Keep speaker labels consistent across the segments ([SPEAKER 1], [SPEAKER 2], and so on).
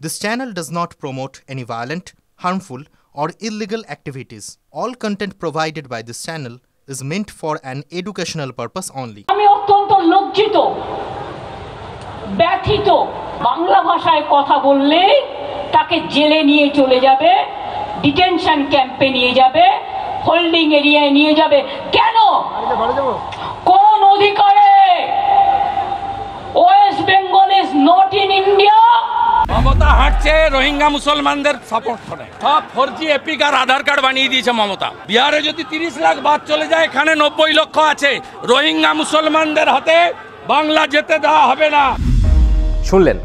[SPEAKER 1] This channel does not promote any violent, harmful, or illegal activities. All content provided by this channel is meant for an educational purpose only.
[SPEAKER 2] আমি অত্যন্ত লজ্জিত, ব্যথিত। বাংলা ভাষায় কথা বললে তাকে জেলে নিয়ে চলে যাবে, ডিটেনশন ক্যাম্পে নিয়ে যাবে, হোল্ডিং এরিয়ায় নিয়ে যাবে। কেন? কোন অধিকারে? West Bengal is not in India.
[SPEAKER 3] Mamata হাঁটছে রোহিঙ্গা মুসলমানদের সাপোর্ট করে, সব ফোরজি এপিকার আধার কার্ড বানিয়ে দিয়েছে মমতা। বিহারে যদি 30 লাখ বাদ চলে যায়, এখানে 90 লক্ষ আছে। রোহিঙ্গা মুসলমানদের হাতে বাংলা যেতে দেওয়া হবে না।
[SPEAKER 4] শুনলেন,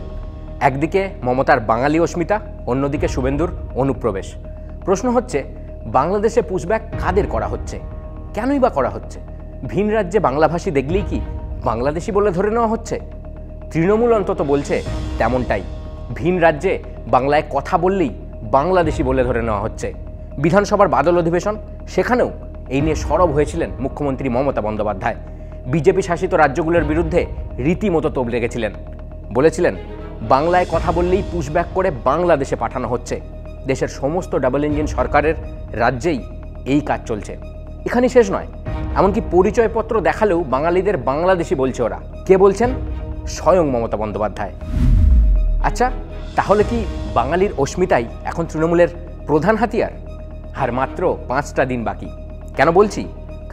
[SPEAKER 4] একদিকে মমতার বাঙালি অস্মিতা, অন্যদিকে শুভেন্দুর অনুপ্রবেশ। প্রশ্ন হচ্ছে, বাংলাদেশে পুশব্যাক কাদের করা হচ্ছে, কেনই বা করা হচ্ছে? ভিন রাজ্যে বাংলাভাষী দেখলেই কি বাংলাদেশি বলে ধরে নেওয়া হচ্ছে? তৃণমূল অন্তত বলছে তেমনটাই। ভিন রাজ্যে বাংলায় কথা বললেই বাংলাদেশি বলে ধরে নেওয়া হচ্ছে। বিধানসভার বাদল অধিবেশন, সেখানেও এই নিয়ে সরব হয়েছিলেন মুখ্যমন্ত্রী মমতা বন্দ্যোপাধ্যায়। বিজেপি শাসিত রাজ্যগুলোর বিরুদ্ধে রীতিমতো তোপ লেগেছিলেন। বলেছিলেন, বাংলায় কথা বললেই পুশব্যাক করে বাংলাদেশে পাঠানো হচ্ছে। দেশের সমস্ত ডাবল ইঞ্জিন সরকারের রাজ্যেই এই কাজ চলছে। এখানেই শেষ নয়, এমনকি পরিচয়পত্র দেখালেও বাঙালিদের বাংলাদেশি বলছে ওরা। কে বলছেন? স্বয়ং মমতা বন্দ্যোপাধ্যায়। আচ্ছা, তাহলে কি বাঙালির অস্মিতাই এখন তৃণমূলের প্রধান হাতিয়ার? আর মাত্র 5টা দিন বাকি। কেন বলছি?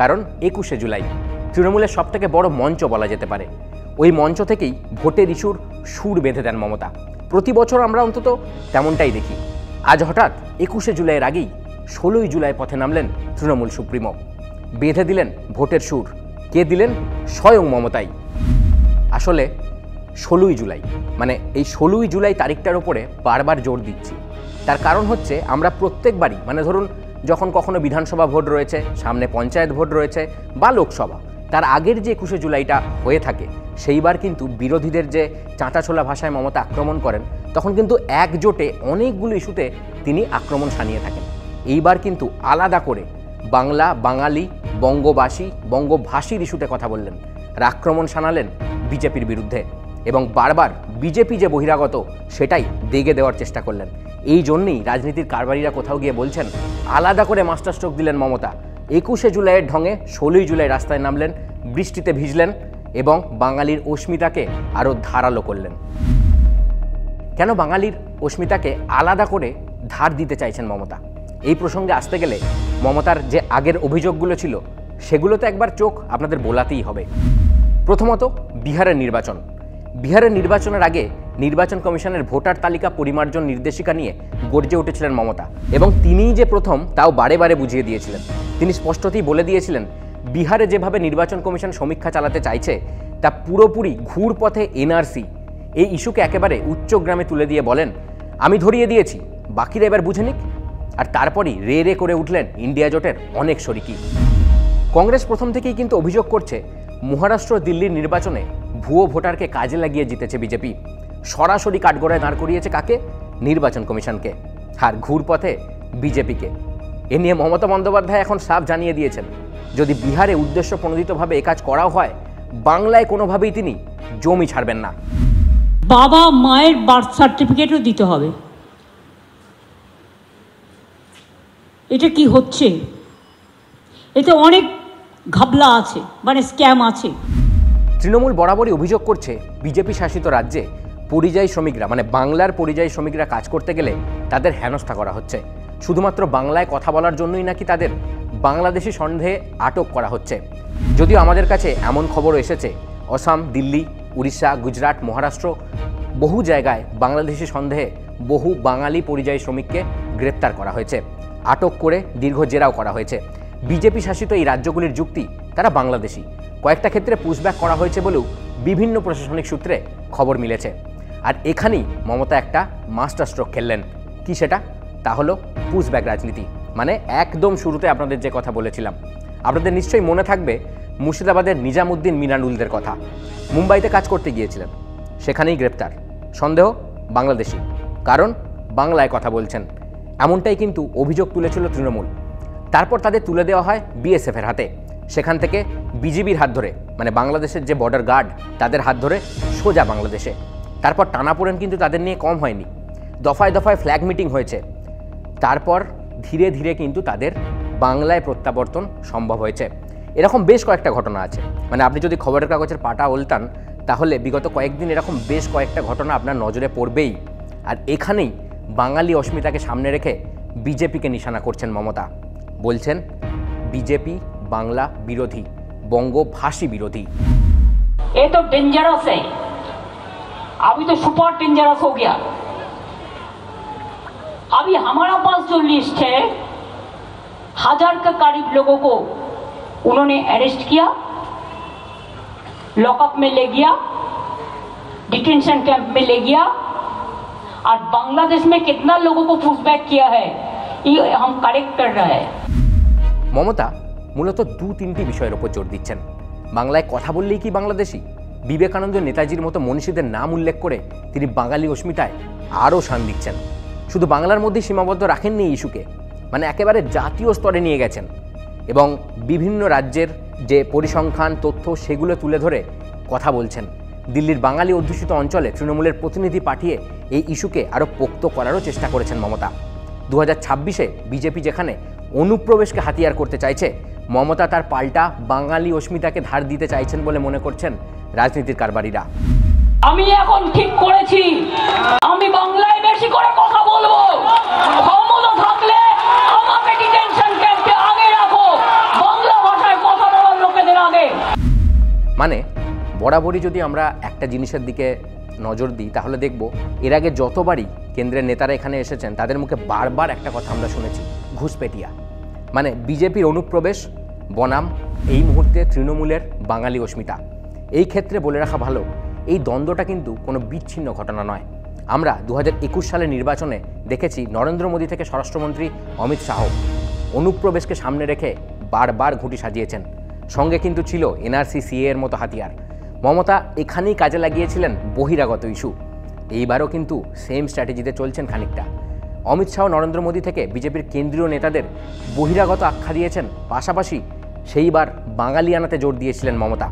[SPEAKER 4] কারণ 21শে জুলাই তৃণমূলের সবথেকে বড় মঞ্চ বলা যেতে পারে। ওই মঞ্চ থেকেই ভোটের ইস্যুর সুর বেঁধে দেন মমতা। প্রতি বছর আমরা অন্তত তেমনটাই দেখি। আজ হঠাৎ 21শে জুলাইয়ের আগেই 16ই জুলাই পথে নামলেন তৃণমূল সুপ্রিমো। বেঁধে দিলেন ভোটের সুর। কে দিলেন? স্বয়ং মমতাই। আসলে 16ই জুলাই, মানে এই 16ই জুলাই তারিখটার ওপরে বারবার জোর দিচ্ছি। তার কারণ হচ্ছে, আমরা প্রত্যেকবারই, মানে ধরুন যখন কখনো বিধানসভা ভোট রয়েছে, সামনে পঞ্চায়েত ভোট রয়েছে বা লোকসভা, তার আগের যে 21শে জুলাইটা হয়ে থাকে, সেইবার কিন্তু বিরোধীদের যে চাঁটাছোলা ভাষায় মমতা আক্রমণ করেন, তখন কিন্তু একজোটে অনেকগুলো ইস্যুতে তিনি আক্রমণ শানিয়ে থাকেন। এইবার কিন্তু আলাদা করে বাংলা, বাঙালি, বঙ্গবাসী, বঙ্গভাষীর ইস্যুতে কথা বললেন, আর আক্রমণ শানালেন বিজেপির বিরুদ্ধে। এবং বারবার বিজেপি যে বহিরাগত, সেটাই দেগে দেওয়ার চেষ্টা করলেন। এই জন্যেই রাজনীতির কারবারিরা কোথাও গিয়ে বলছেন, আলাদা করে মাস্টার স্ট্রোক দিলেন মমতা। 21শে জুলাইয়ের ঢঙে 16ই জুলাই রাস্তায় নামলেন, বৃষ্টিতে ভিজলেন এবং বাঙালির অস্মিতাকে আরও ধারালো করলেন। কেন বাঙালির অস্মিতাকে আলাদা করে ধার দিতে চাইছেন মমতা? এই প্রসঙ্গে আসতে গেলে মমতার যে আগের অভিযোগগুলো ছিল, সেগুলোতে একবার চোখ আপনাদের বোলাতেই হবে। প্রথমত, বিহারের নির্বাচন। বিহারের নির্বাচনের আগে নির্বাচন কমিশনের ভোটার তালিকা পরিমার্জন নির্দেশিকা নিয়ে গর্জে উঠেছিলেন মমতা, এবং তিনিই যে প্রথম তাও বারে বারে বুঝিয়ে দিয়েছিলেন। তিনি স্পষ্টতই বলে দিয়েছিলেন, বিহারে যেভাবে নির্বাচন কমিশন সমীক্ষা চালাতে চাইছে, তা পুরোপুরি ঘুরপথে এনআরসি। এই ইস্যুকে একেবারে উচ্চগ্রামে তুলে দিয়ে বলেন, আমি ধরিয়ে দিয়েছি, বাকিরা এবার বুঝে নিক। আর তারপরই রে রে করে উঠলেন ইন্ডিয়া জোটের অনেক শরিকি। কংগ্রেস প্রথম থেকেই কিন্তু অভিযোগ করছে, মহারাষ্ট্র, দিল্লির নির্বাচনে ভুয়ো ভোটারকে কাজে লাগিয়ে জিতেছে বিজেপি। সরাসরি কাঠগড়ায় দাঁড় করিয়েছে কাকে? নির্বাচন কমিশনকে, আর ঘুরপথে বিজেপিকে। এ নিয়ে মমতা বন্দ্যোপাধ্যায় এখন সাফ জানিয়ে দিয়েছেন, যদি বিহারে উদ্দেশ্য প্রণোদিতভাবে এ কাজ করাও হয়, বাংলায় কোনোভাবেই তিনি জমি ছাড়বেন না।
[SPEAKER 2] বাবা মায়ের বার্থ সার্টিফিকেটও দিতে হবে। এটা কি হচ্ছে? এতে অনেক ঘাবলা আছে, মানে স্ক্যাম আছে।
[SPEAKER 4] তৃণমূল বরাবরই অভিযোগ করছে, বিজেপি শাসিত রাজ্যে পরিযায়ী শ্রমিকরা, মানে বাংলার পরিযায়ী শ্রমিকরা কাজ করতে গেলে তাদের হেনস্থা করা হচ্ছে। শুধুমাত্র বাংলায় কথা বলার জন্যই নাকি তাদের বাংলাদেশি সন্দেহে আটক করা হচ্ছে। যদিও আমাদের কাছে এমন খবরও এসেছে, অসম, দিল্লি, উড়িষ্যা, গুজরাট, মহারাষ্ট্র, বহু জায়গায় বাংলাদেশি সন্দেহে বহু বাঙালি পরিযায়ী শ্রমিককে গ্রেপ্তার করা হয়েছে, আটক করে দীর্ঘ জেরাও করা হয়েছে। বিজেপি শাসিত এই রাজ্যগুলির যুক্তি, তারা বাংলাদেশি। কয়েকটা ক্ষেত্রে পুশব্যাক করা হয়েছে বলেও বিভিন্ন প্রশাসনিক সূত্রে খবর মিলেছে। আর এখানেই মমতা একটা মাস্টার স্ট্রোক খেললেন। কি সেটা? তা হলো পুশব্যাক রাজনীতি। মানে একদম শুরুতে আপনাদের যে কথা বলেছিলাম, আপনাদের নিশ্চয়ই মনে থাকবে মুর্শিদাবাদের নিজামুদ্দিন মিনানুলদের কথা। মুম্বাইতে কাজ করতে গিয়েছিলেন, সেখানেই গ্রেপ্তার। সন্দেহ বাংলাদেশি, কারণ বাংলায় কথা বলছেন। এমনটাই কিন্তু অভিযোগ তুলেছিল তৃণমূল। তারপর তাদের তুলে দেওয়া হয় বিএসএফের হাতে। সেখান থেকে বিজিবির হাত ধরে, মানে বাংলাদেশের যে বর্ডার গার্ড, তাদের হাত ধরে সোজা বাংলাদেশে। তারপর টানাপোড়েন কিন্তু তাদের নিয়ে কম হয়নি। দফায় দফায় ফ্ল্যাগ মিটিং হয়েছে, তারপর ধীরে ধীরে কিন্তু তাদের বাংলায় প্রত্যাবর্তন সম্ভব হয়েছে। এরকম বেশ কয়েকটা ঘটনা আছে, মানে আপনি যদি খবরের কাগজের পাতা উল্টান তাহলে বিগত কয়েকদিন এরকম বেশ কয়েকটা ঘটনা আপনার নজরে পড়বেই। আর এখানেই বাঙালি অস্মিতাকে সামনে রেখে বিজেপিকে নিশানা করছেন মমতা। বলছেন বিজেপি बांग्ला विरोधी, बंगभाषी विरोधी।
[SPEAKER 2] ये तो डेंजरस है, अभी तो सुपर डेंजरस हो गया। अभी हमारा पास जो लिस्ट है 1000 के करीब लोगों को उन्होंने अरेस्ट किया, लॉकअप में ले गया, डिटेंशन कैंप में ले गया, और बांग्लादेश में कितना लोगों को पुशबैक किया है ये हम करेक्ट कर रहे हैं।
[SPEAKER 4] ममता मूलत दो तीनटी विषयेर ओपर जोर दिচ্ছেন। বাংলায় কথা বললেই কি বাংলাদেশি? বিবেকানন্দ নেতাজির মতো মনীষীদের নাম উল্লেখ করে তিনি বাঙালি অস্মিতায় আরও শান দিচ্ছেন। শুধু বাংলার মধ্যেই সীমাবদ্ধ রাখেননি এই ইস্যুকে, মানে একেবারে জাতীয় স্তরে নিয়ে গেছেন এবং বিভিন্ন রাজ্যের যে পরিসংখ্যান তথ্য সেগুলো তুলে ধরে কথা বলছেন। দিল্লির বাঙালি অধ্যুষিত অঞ্চলে তৃণমূলের প্রতিনিধি পাঠিয়ে এই ইস্যুকে আরও পোক্ত করারও চেষ্টা করেছেন মমতা। 2026-এ বিজেপি যেখানে অনুপ্রবেশকে হাতিয়ার করতে চাইছে, মমতা তার পাল্টা বাঙালি অস্মিতাকে ধার দিতে চাইছেন বলে মনে করছেন রাজনীতির কারবারিরা।
[SPEAKER 2] আমি এখন ঠিক করেছি আমি বাংলায় বেশি করে কথা বলবো, ক্ষমতা থাকলে আমাকে ডিটেনশন ক্যাম্পে আগে রাখো, বাংলা ভাষায় কথা বলার লোকেদের আগে।
[SPEAKER 4] মানে বরাবরই যদি আমরা একটা জিনিসের দিকে নজর দিই তাহলে দেখব এর আগে যতবারই কেন্দ্রের নেতারা এখানে এসেছেন তাদের মুখে বারবার একটা কথা আমরা শুনেছি, ঘুষপেটিয়া। মানে বিজেপির অনুপ্রবেশ বনাম এই মুহূর্তে তৃণমূলের বাঙালি অস্মিতা। এই ক্ষেত্রে বলে রাখা ভালো, এই দ্বন্দ্বটা কিন্তু কোনো বিচ্ছিন্ন ঘটনা নয়। আমরা 2021 সালের নির্বাচনে দেখেছি নরেন্দ্র মোদী থেকে স্বরাষ্ট্রমন্ত্রী অমিত শাহ অনুপ্রবেশকে সামনে রেখে বারবার ঘুঁটি সাজিয়েছেন। সঙ্গে কিন্তু ছিল এনআরসি সিএ এর মতো হাতিয়ার। মমতা এখানেই কাজে লাগিয়েছিলেন বহিরাগত ইস্যু। এইবারও কিন্তু সেম স্ট্র্যাটেজিতে চলছেন খানিকটা। অমিত শাহ নরেন্দ্র মোদী থেকে বিজেপির কেন্দ্রীয় নেতাদের বহিরাগত আখ্যা দিয়েছেন, পাশাপাশি সেইবার বাঙালি আনাতে জোর দিয়েছিলেন মমতা।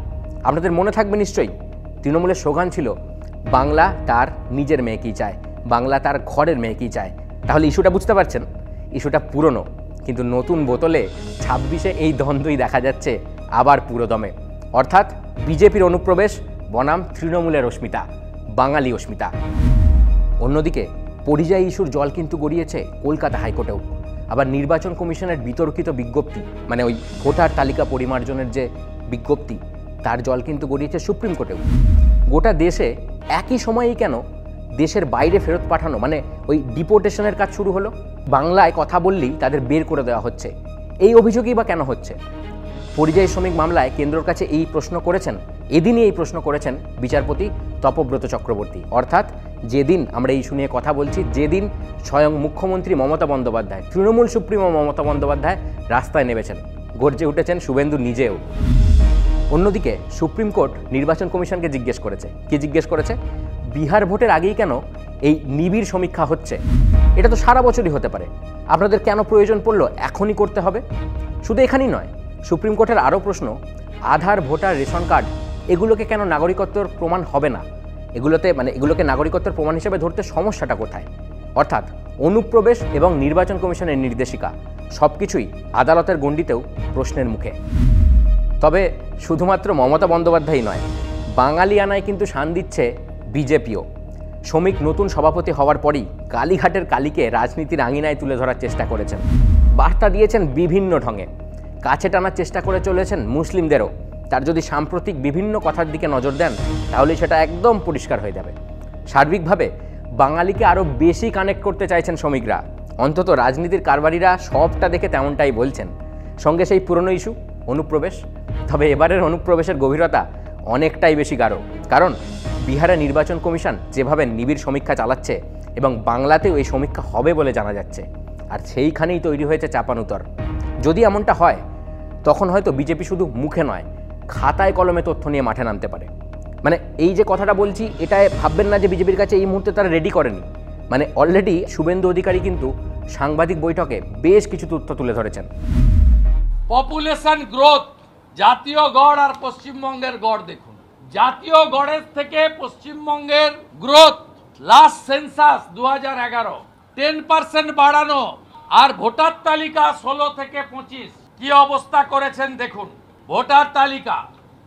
[SPEAKER 4] আপনাদের মনে থাকবে নিশ্চয়ই তৃণমূলের স্লোগান ছিল বাংলা তার নিজের মেয়েকেই চায়, বাংলা তার ঘরের মেয়েকেই চায়। তাহলে ইস্যুটা বুঝতে পারছেন, ইস্যুটা পুরনো, কিন্তু নতুন বোতলে 26-এ এই দ্বন্দ্বই দেখা যাচ্ছে আবার পুরোদমে। অর্থাৎ বিজেপির অনুপ্রবেশ বনাম তৃণমূলের অস্মিতা, বাঙালি অস্মিতা। অন্যদিকে পরিযায়ী ইস্যুর জল কিন্তু গড়িয়েছে কলকাতা হাইকোর্টেও। আবার নির্বাচন কমিশনের বিতর্কিত বিজ্ঞপ্তি, মানে ওই ভোটার তালিকা পরিমার্জনের যে বিজ্ঞপ্তি, তার জল কিন্তু গড়িয়েছে সুপ্রিম কোর্টেও। গোটা দেশে একই সময়েই কেন দেশের বাইরে ফেরত পাঠানো, মানে ওই ডিপোর্টেশনের কাজ শুরু হলো? বাংলায় কথা বললেই তাদের বের করে দেওয়া হচ্ছে, এই অভিযোগই বা কেন হচ্ছে? পরিযায়ী শ্রমিক মামলায় কেন্দ্রের কাছে এই প্রশ্ন করেছেন, এদিনই এই প্রশ্ন করেছেন বিচারপতি তপব্রত চক্রবর্তী। অর্থাৎ যেদিন আমরা এই ইস্যু নিয়ে কথা বলছি, যেদিন স্বয়ং মুখ্যমন্ত্রী মমতা বন্দ্যোপাধ্যায়, তৃণমূল সুপ্রিমো মমতা বন্দ্যোপাধ্যায় রাস্তায় নেমেছেন, গর্জে উঠেছেন শুভেন্দু নিজেও। অন্যদিকে সুপ্রিম কোর্ট নির্বাচন কমিশনকে জিজ্ঞেস করেছে, কি জিজ্ঞেস করেছে? বিহার ভোটের আগেই কেন এই নিবিড় সমীক্ষা হচ্ছে? এটা তো সারা বছরই হতে পারে, আপনাদের কেন প্রয়োজন পড়লো এখনই করতে হবে? শুধু এখানেই নয়, সুপ্রিম কোর্টের আরও প্রশ্ন, আধার, ভোটার, রেশন কার্ড এগুলোকে কেন নাগরিকত্বের প্রমাণ হবে না? এগুলোকে নাগরিকত্বের প্রমাণ হিসেবে ধরতে সমস্যাটা কোথায়? অর্থাৎ অনুপ্রবেশ এবং নির্বাচন কমিশনের নির্দেশিকা সবকিছুই আদালতের গণ্ডিতেও প্রশ্নের মুখে। তবে শুধুমাত্র মমতা বন্দ্যোপাধ্যায়ই নয়, বাঙালি আনায় কিন্তু শান দিচ্ছে বিজেপিও। শ্রমিক নতুন সভাপতি হওয়ার পরই কালীঘাটের কালীকে রাজনীতির আঙিনায় তুলে ধরার চেষ্টা করেছেন, বার্তা দিয়েছেন বিভিন্ন ঢঙে, কাছে টানার চেষ্টা করে চলেছেন মুসলিমদেরও। তার যদি সাম্প্রতিক বিভিন্ন কথার দিকে নজর দেন তাহলে সেটা একদম পরিষ্কার হয়ে যাবে। সার্বিকভাবে বাঙালিকে আরও বেশি কানেক্ট করতে চাইছেন শ্রমিকরা, অন্তত রাজনীতির কারবারিরা সবটা দেখে তেমনটাই বলছেন। সঙ্গে সেই পুরনো ইস্যু অনুপ্রবেশ। তবে এবারের অনুপ্রবেশের গভীরতা অনেকটাই বেশি গাঢ়, কারণ বিহারে নির্বাচন কমিশন যেভাবে নিবিড় সমীক্ষা চালাচ্ছে এবং বাংলাতেও এই সমীক্ষা হবে বলে জানা যাচ্ছে, আর সেইখানেই তৈরি হয়েছে চাপানুতর। যদি এমনটা হয় তখন হয়তো বিজেপি শুধু মুখে নয়, খাতায় কলমে তথ্য নিয়ে মাঠে নামতে পারে। মানে এই যে কথাটা বলছি, এটাই ভাববেন না যে বিজেপির কাছে এই মুহূর্তে তারা রেডি করেনি। মানে অলরেডি শুভেন্দু অধিকারী কিন্তু সাংবাদিক বৈঠকে বেশ কিছু তথ্য তুলে ধরেছেন।
[SPEAKER 3] পপুলেশন গ্রোথ, জাতীয় গড় আর পশ্চিমবঙ্গের গড় দেখুন। জাতীয় গড়ের থেকে পশ্চিমবঙ্গের গ্রোথ লাস্ট সেন্সাস 2011 10% বাড়ানো আর ভোটার তালিকা 16 থেকে 25 কি অবস্থা করেছেন দেখুন। ভোটার তালিকা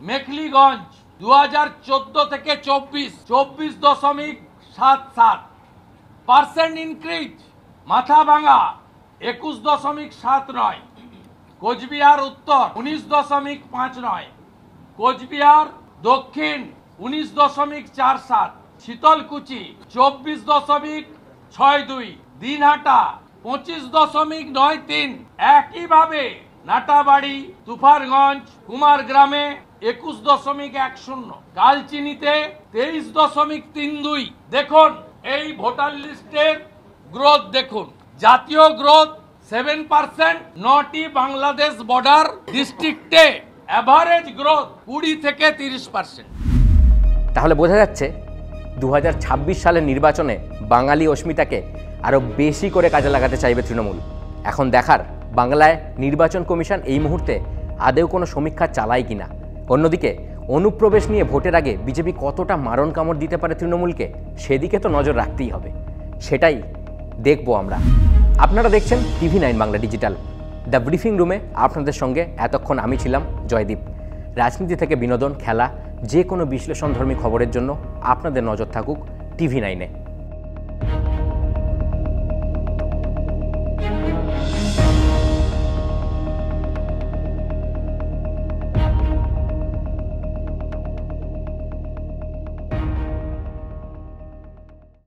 [SPEAKER 3] মেখলিগঞ্জ 2014 থেকে 24.77% ইনক্রিজ। মাথাভাঙা 21.79, কোচবিহার উত্তর 19.59, কোচবিহার দক্ষিণ 19.47, শীতলকুচি 24.62, দিনহাটা 25.93, একইভাবে নাটাবাড়ি, তুফারগঞ্জ, কুমারগ্রামে 21.10, কালচিনিতে 23.32। দেখুন এই ভোটার লিস্টের গ্রোথ দেখুন, জাতীয় গ্রোথ 7%, 9টি বাংলাদেশ বর্ডার ডিস্ট্রিক্টে অ্যাভারেজ গ্রোথ 20 থেকে 30%।
[SPEAKER 4] তাহলে বোঝা যাচ্ছে 2026 সালের নির্বাচনে বাঙালি অস্মিতাকে আরও বেশি করে কাজে লাগাতে চাইবে তৃণমূল। এখন দেখার বাংলায় নির্বাচন কমিশন এই মুহূর্তে আদেও কোনো সমীক্ষা চালায় কিনা। অন্যদিকে অনুপ্রবেশ নিয়ে ভোটের আগে বিজেপি কতটা মারণ কামড় দিতে পারে তৃণমূলকে, সেদিকে তো নজর রাখতেই হবে। সেটাই দেখবো আমরা। আপনারা দেখছেন TV9 Bangla digital. The briefing রুমে আপনাদের সঙ্গে এতক্ষণ আমি ছিলাম জয়দীপ। রাজনীতি থেকে বিনোদন, খেলা, যে কোনো বিশ্লেষণধর্মী খবরের জন্য আপনাদের নজর থাকুক TV9-এ।